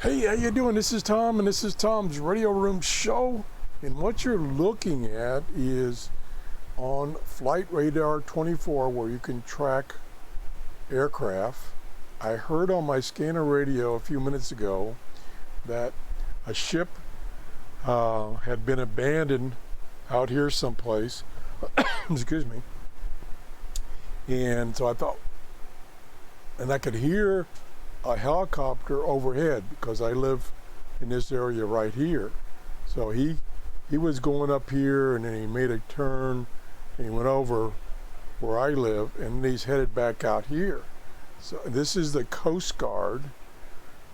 Hey, how you doing? This is Tom, and this is Tom's Radio Room Show. And what you're looking at is on Flight Radar 24, where you can track aircraft. I heard on my scanner radio a few minutes ago that a ship had been abandoned out here someplace. Excuse me. And so I thought, and I could hear a helicopter overhead because I live in this area right here. So he was going up here, and then he made a turn and he went over where I live, and he's headed back out here. So this is the Coast Guard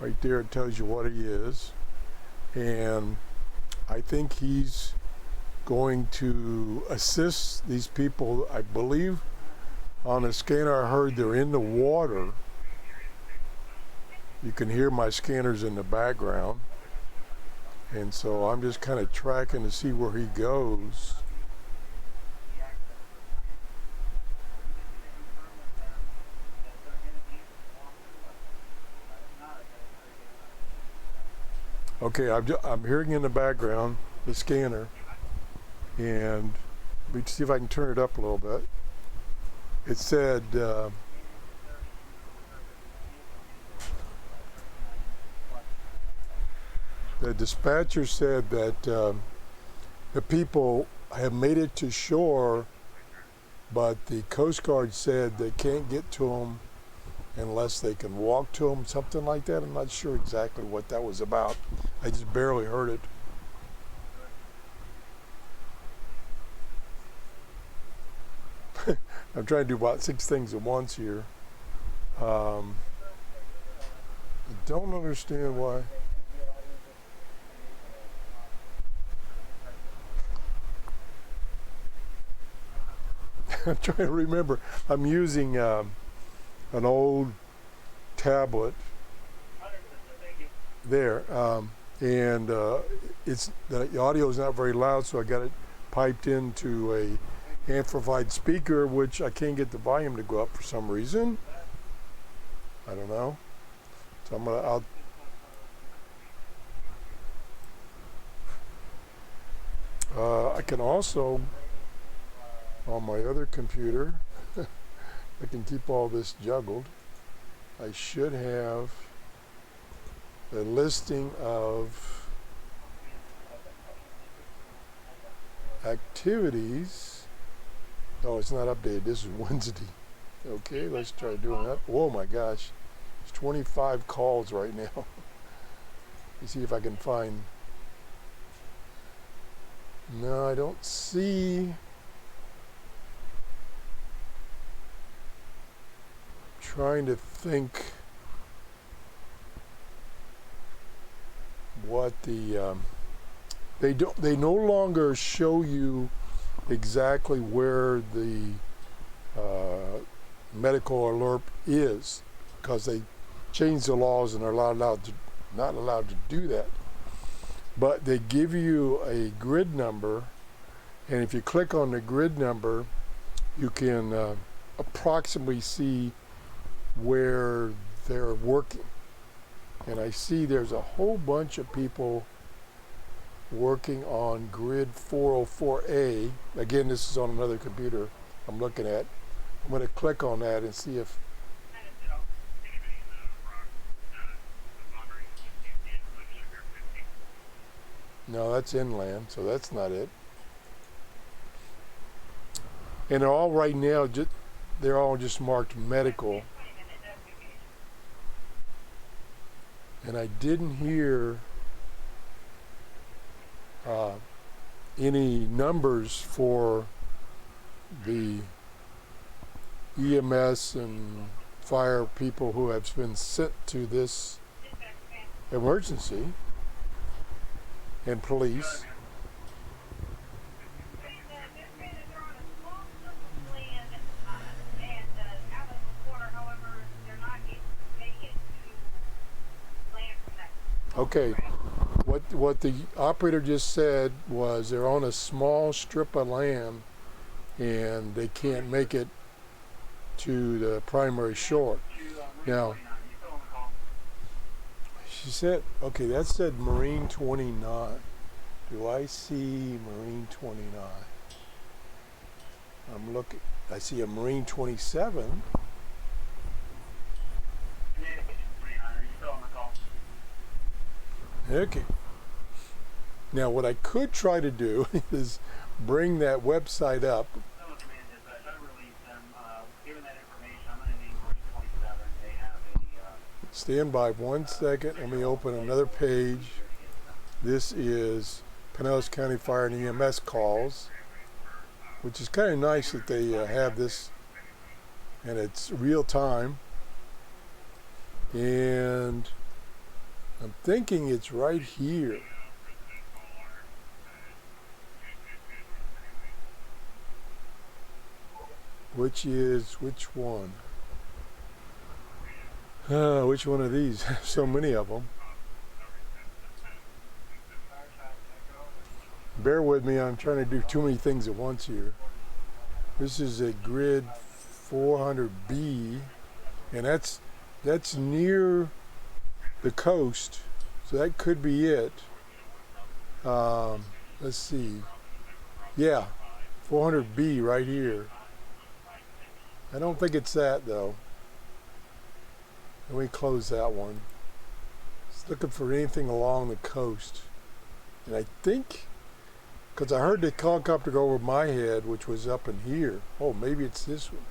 right there. It tells you what he is, and I think he's going to assist these people. I believe on the scanner I heard they're in the water. You can hear my scanners in the background, and so I'm just kind of tracking to see where he goes. Okay, I'm hearing in the background the scanner, and let me see if I can turn it up a little bit. It said the dispatcher said that the people have made it to shore, but the Coast Guard said they can't get to them unless they can walk to them, something like that. I'm not sure exactly what that was about. I just barely heard it. I'm trying to do about 6 things at once here. I don't understand why. I'm trying to remember. I'm using an old tablet there, and it's the audio is not very loud, so I got it piped into a amplified speaker, which I can't get the volume to go up for some reason. I don't know. So I can also, on my other computer, I can keep all this juggled. I should have a listing of activities. Oh, it's not updated. This is Wednesday. Okay, let's try doing that. Oh my gosh, there's 25 calls right now. Let me see if I can find. No, I don't see. Trying to think what the they no longer show you exactly where the medical alert is, because they changed the laws and are not allowed to do that. But they give you a grid number, and if you click on the grid number, you can approximately see where they're working. And I see there's a whole bunch of people working on grid 404A. Again, this is on another computer I'm looking at. I'm going to click on that and see if no, that's inland, so that's not it. And they're all right now, they're all just marked medical. And I didn't hear any numbers for the EMS and fire people who have been sent to this emergency, and police. Okay, what the operator just said was they're on a small strip of land and they can't make it to the primary shore. Now, you said, okay, that said Marine 29. Do I see Marine 29? I'm looking. I see a Marine 27. Okay. Now, what I could try to do is bring that website up. Stand by 1 second. Let me open another page. This is Pinellas County Fire and EMS calls, which is kind of nice that they have this, and it's real time. And I'm thinking it's right here. Which one? Which one of these? So many of them. Bear with me, I'm trying to do too many things at once here. This is a grid 400B, and that's near the coast, so that could be it. Let's see. Yeah, 400B right here. I don't think it's that though. Let me close that one. It's looking for anything along the coast. And I think, because I heard the helicopter go over my head, which was up in here. Oh, maybe it's this one.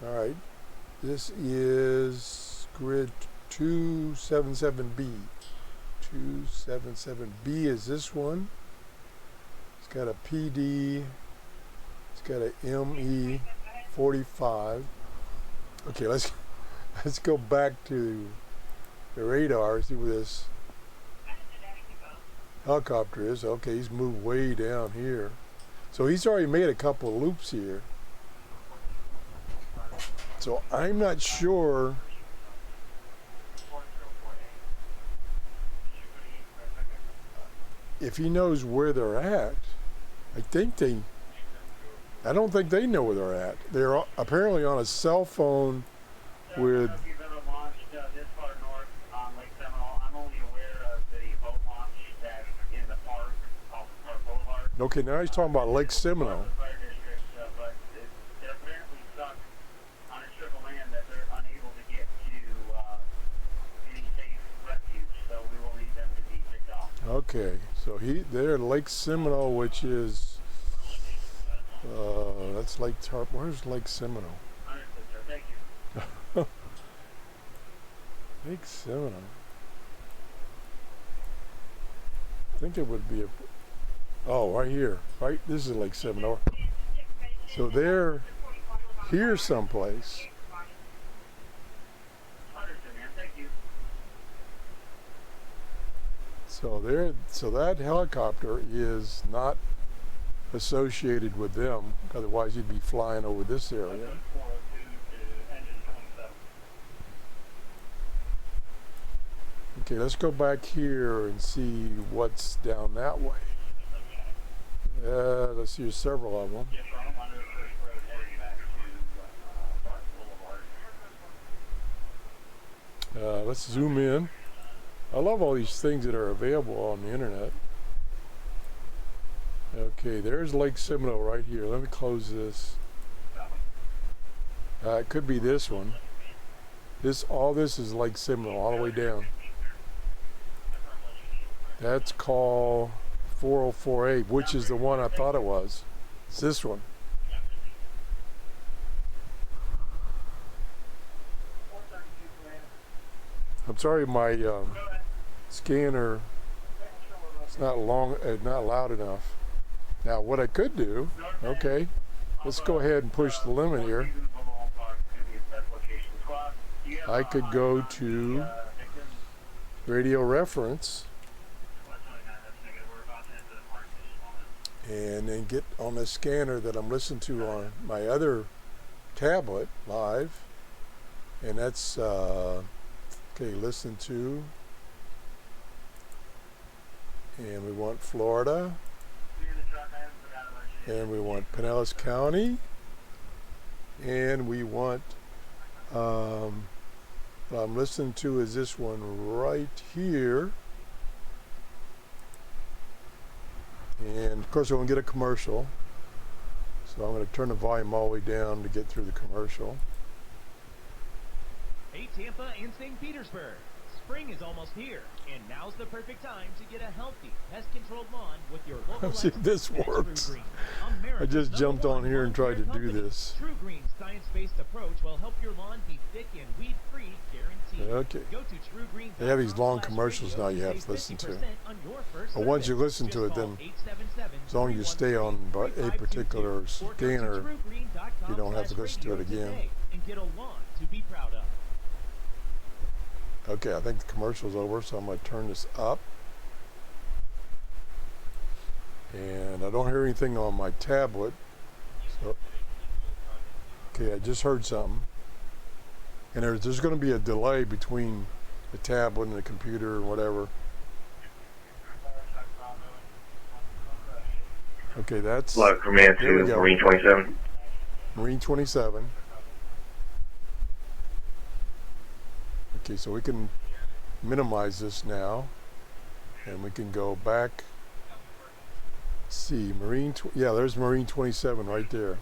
All right. This is grid 277B. 277B is this one. It's got a PD. It's got a ME45. Okay, let's go back to the radar, see where this helicopter is. Okay, he's moved way down here. So he's already made a couple of loops here. So I'm not sure if he knows where they're at. I don't think they know where they're at. They're apparently on a cell phone with. If you've ever launched this far north on Lake Seminole, I'm only aware of the boat launch that's in the park, off the Park Boulevard. Okay, now he's talking about Lake Seminole. Fire district, but they're apparently stuck on a strip of land that they're unable to get to any safe refuge, so we will need them to be picked off. Okay, so they're at Lake Seminole, which is that's Lake Tarp. Where's Lake Seminole? Understood, sir. Thank you. Lake Seminole. I think it would be right here. Right, this is Lake Seminole. So they're here someplace. Understood, ma'am. Thank you. So that helicopter is not associated with them. Otherwise, you'd be flying over this area. Okay, let's go back here and see what's down that way. Let's see, there's several of them. Yes, sir. I'm on the first road heading back to Park Boulevard. Let's zoom in. I love all these things that are available on the internet. Okay, there's Lake Seminole right here. Let me close this. It could be this one. All this is Lake Seminole all the way down. That's call 404A, which is the one I thought it was. It's this one. I'm sorry, my scanner is not loud enough. Now, what I could do, okay, let's go ahead and push the limit here. I could go to radio reference and then get on the scanner that I'm listening to on my other tablet live, and that's okay, listen to, and we want Florida, and we want Pinellas County, and we want What I'm listening to is this one right here. And of course, I want to get a commercial. So I'm going to turn the volume all the way down to get through the commercial. Hey Tampa and St. Petersburg, spring is almost here, and now's the perfect time to get a healthy, pest-controlled lawn with your local See if this works. I just jumped on here and tried to do this. True Green's science-based approach will help your lawn be thick and weed-free, guaranteed. Okay. Go to TrueGreen.com. They have these long commercials now you have to listen to. But once you listen to it, then as long as you stay on a particular scanner, you don't have to listen to it again. And get a lawn to be proud of. Okay, I think the commercial's over, so I'm going to turn this up. And I don't hear anything on my tablet. So, okay, I just heard something. And there's going to be a delay between the tablet and the computer or whatever. Okay, that's... Log command to Marine 27. Marine 27. Okay, so we can minimize this now, and we can go back. See, yeah, there's Marine 27 right there.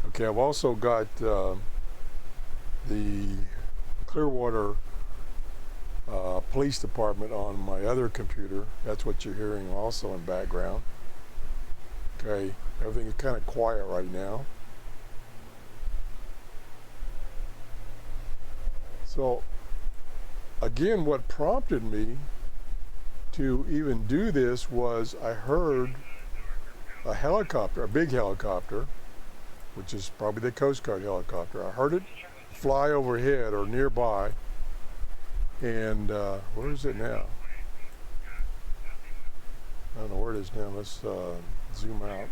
Okay, I've also got the Clearwater police department on my other computer. That's what you're hearing also in background. Okay, everything is kind of quiet right now. So again, what prompted me to even do this was I heard a helicopter, a big helicopter, which is probably the Coast Guard helicopter. I heard it fly overhead or nearby. And where is it now? I don't know where it is now. Let's zoom out.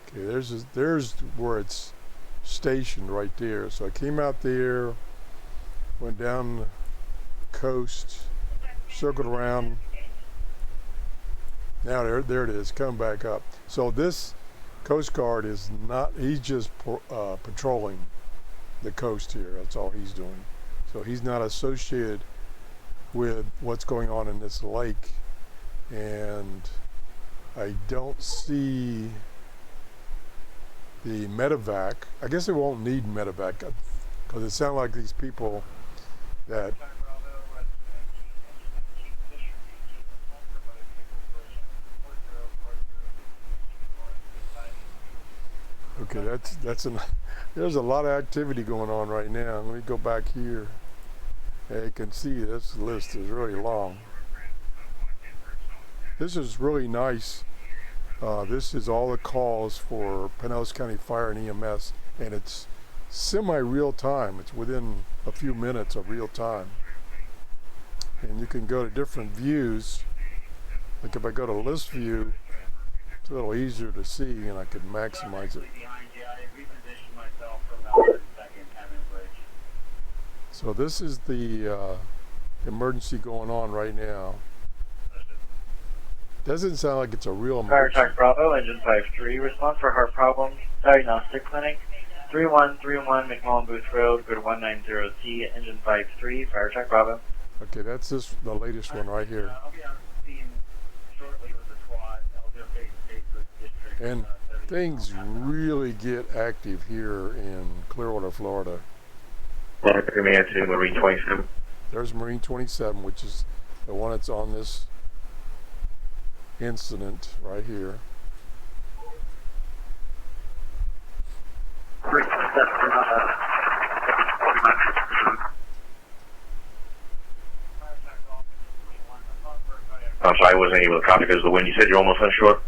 Okay, there's where it's stationed right there. So I came out there, went down the coast, circled around. Now there it is, coming back up. So this Coast Guard is not, he's just patrolling the coast here. That's all he's doing. So he's not associated with what's going on in this lake. And I don't see the medevac. I guess it won't need medevac because it sounds like these people that okay, there's a lot of activity going on right now. Let me go back here. Yeah, you can see this list is really long. This is really nice. This is all the calls for Pinellas County Fire and EMS, and it's semi-real time. It's within a few minutes of real time. And you can go to different views. Like if I go to list view, it's a little easier to see, and I can maximize it. So this is the emergency going on right now. Doesn't sound like it's a real emergency. Fire Truck Bravo, Engine 53, response for heart problems, diagnostic clinic, 3131 McMullen Booth Road, good 190T, Engine 53, Fire Truck Bravo. Okay, that's the latest one right here. I'll be on scene shortly with the squad. I'll do a face-to-face with district. And things really get active here in Clearwater, Florida. Log command to Marine 27. There's Marine 27, which is the one that's on this incident right here. I'm sorry, I wasn't able to copy because of the wind. You said you're almost onshore?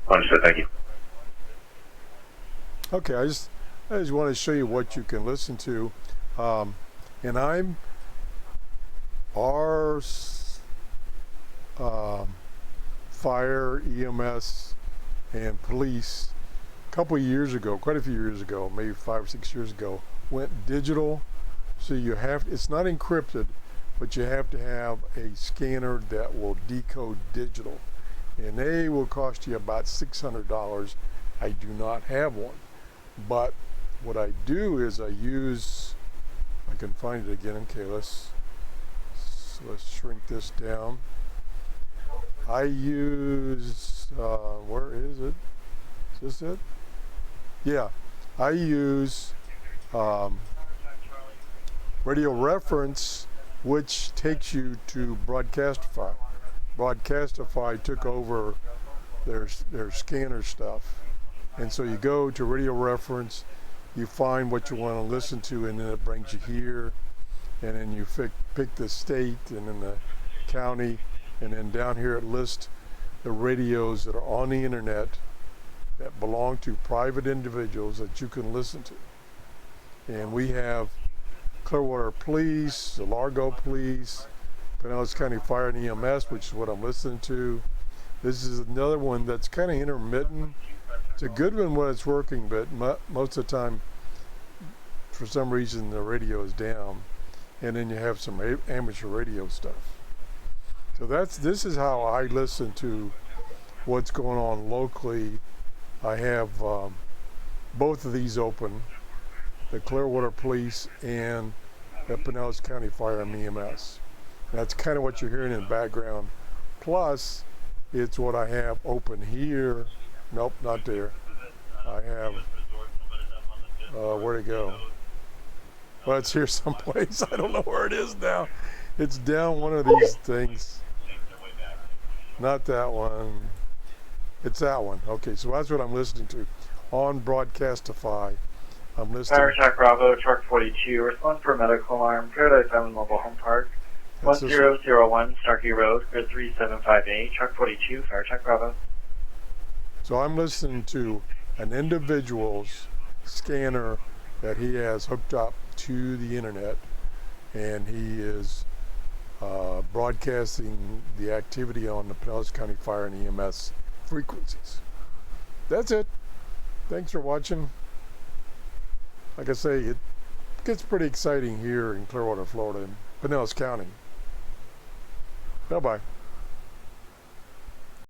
Understood, thank you. Okay, I just want to show you what you can listen to. And I'm our fire, EMS, and police a couple of years ago, quite a few years ago, maybe 5 or 6 years ago, went digital, so you have, it's not encrypted, but you have to have a scanner that will decode digital, and they will cost you about $600. I do not have one, but what I do is I use, I can find it again. Okay, let's shrink this down. I use, where is it? Is this it? Yeah, I use Radio Reference, which takes you to Broadcastify. Broadcastify took over their scanner stuff, and so you go to Radio Reference, you find what you want to listen to, and then it brings you here, and then you pick the state and then the county, and then down here it lists the radios that are on the internet that belong to private individuals that you can listen to. And we have Clearwater Police, the Largo Police, Pinellas County Fire and EMS, which is what I'm listening to. This is another one that's kind of intermittent. It's a good one when it's working, but most of the time, for some reason, the radio is down. And then you have some amateur radio stuff. So this is how I listen to what's going on locally. I have both of these open, the Clearwater Police and the Pinellas County Fire and EMS. That's kind of what you're hearing in the background. Plus, it's what I have open here. Nope, not there. I have, where'd it go? Well, it's here someplace. I don't know where it is now. It's down one of these things. Not that one. It's that one. Okay, so that's what I'm listening to on Broadcastify. I'm listening. Fire Attack Bravo, Truck 42, respond for medical alarm, Paradise Island Mobile Home Park, 1001 Starkey Road, grid 3758, Truck 42, Fire Attack Bravo. So I'm listening to an individual's scanner that he has hooked up to the internet, and he is broadcasting the activity on the Pinellas County Fire and EMS frequencies. That's it. Thanks for watching. Like I say, it gets pretty exciting here in Clearwater, Florida, in Pinellas County. Bye-bye.